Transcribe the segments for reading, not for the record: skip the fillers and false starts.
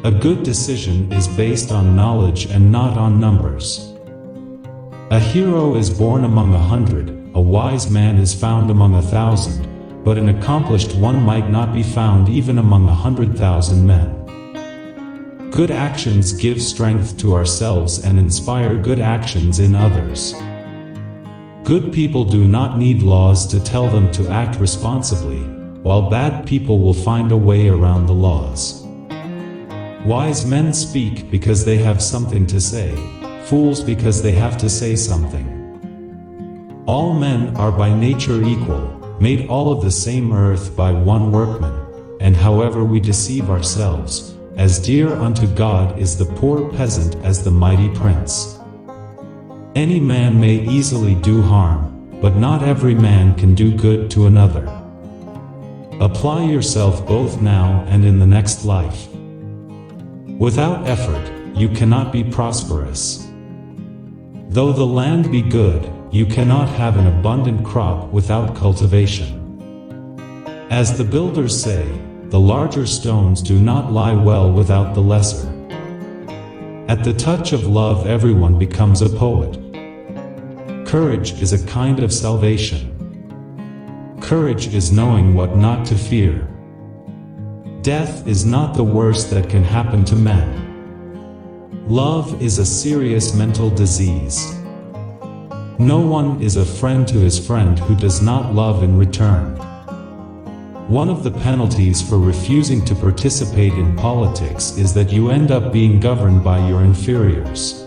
A good decision is based on knowledge and not on numbers. A hero is born among 100, a wise man is found among 1,000, but an accomplished one might not be found even among 100,000 men. Good actions give strength to ourselves and inspire good actions in others. Good people do not need laws to tell them to act responsibly, while bad people will find a way around the laws. Wise men speak because they have something to say, fools because they have to say something. All men are by nature equal, made all of the same earth by one workman, and however we deceive ourselves, as dear unto God is the poor peasant as the mighty prince. Any man may easily do harm, but not every man can do good to another. Apply yourself both now and in the next life. Without effort, you cannot be prosperous. Though the land be good, you cannot have an abundant crop without cultivation. As the builders say, the larger stones do not lie well without the lesser. At the touch of love everyone becomes a poet. Courage is a kind of salvation. Courage is knowing what not to fear. Death is not the worst that can happen to men. Love is a serious mental disease. No one is a friend to his friend who does not love in return. One of the penalties for refusing to participate in politics is that you end up being governed by your inferiors.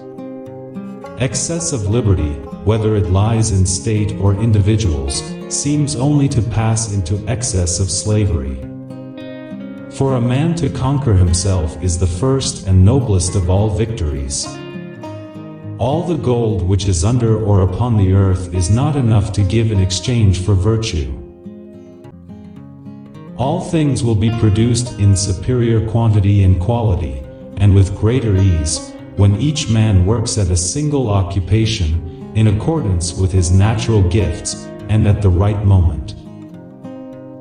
Excess of liberty, whether it lies in state or individuals, seems only to pass into excess of slavery. For a man to conquer himself is the first and noblest of all victories. All the gold which is under or upon the earth is not enough to give in exchange for virtue. All things will be produced in superior quantity and quality, and with greater ease, when each man works at a single occupation, in accordance with his natural gifts, and at the right moment,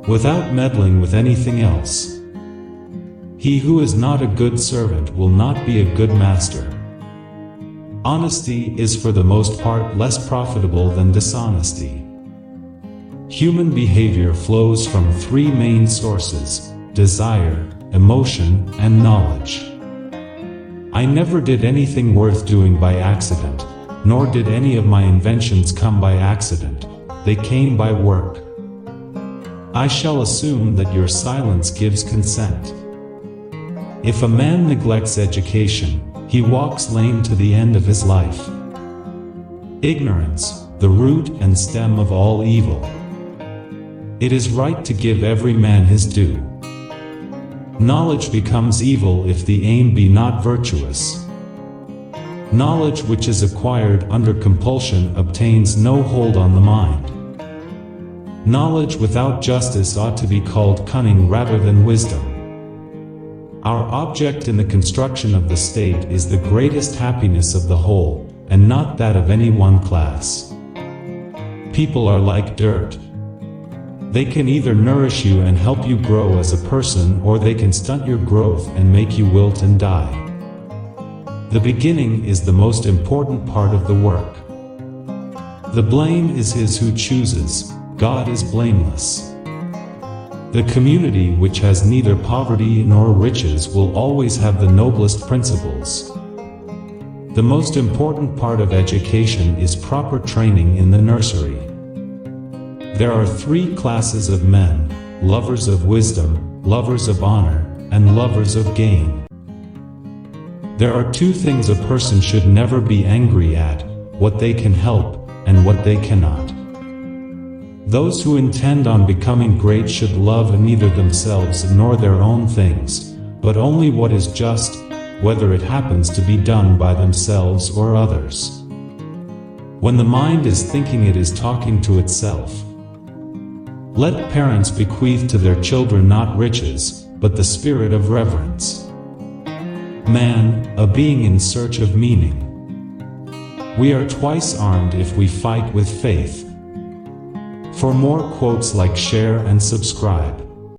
without meddling with anything else. He who is not a good servant will not be a good master. Honesty is for the most part less profitable than dishonesty. Human behavior flows from three main sources: desire, emotion, and knowledge. I never did anything worth doing by accident, nor did any of my inventions come by accident. They came by work. I shall assume that your silence gives consent. If a man neglects education, he walks lame to the end of his life. Ignorance, the root and stem of all evil. It is right to give every man his due. Knowledge becomes evil if the aim be not virtuous. Knowledge which is acquired under compulsion obtains no hold on the mind. Knowledge without justice ought to be called cunning rather than wisdom. Our object in the construction of the state is the greatest happiness of the whole, and not that of any one class. People are like dirt. They can either nourish you and help you grow as a person, or they can stunt your growth and make you wilt and die. The beginning is the most important part of the work. The blame is his who chooses. God is blameless. The community which has neither poverty nor riches will always have the noblest principles. The most important part of education is proper training in the nursery. There are three classes of men: lovers of wisdom, lovers of honor, and lovers of gain. There are two things a person should never be angry at: what they can help, and what they cannot. Those who intend on becoming great should love neither themselves nor their own things, but only what is just, whether it happens to be done by themselves or others. When the mind is thinking, it is talking to itself. Let parents bequeath to their children not riches, but the spirit of reverence. Man, a being in search of meaning. We are twice armed if we fight with faith. For more quotes, like, share and subscribe.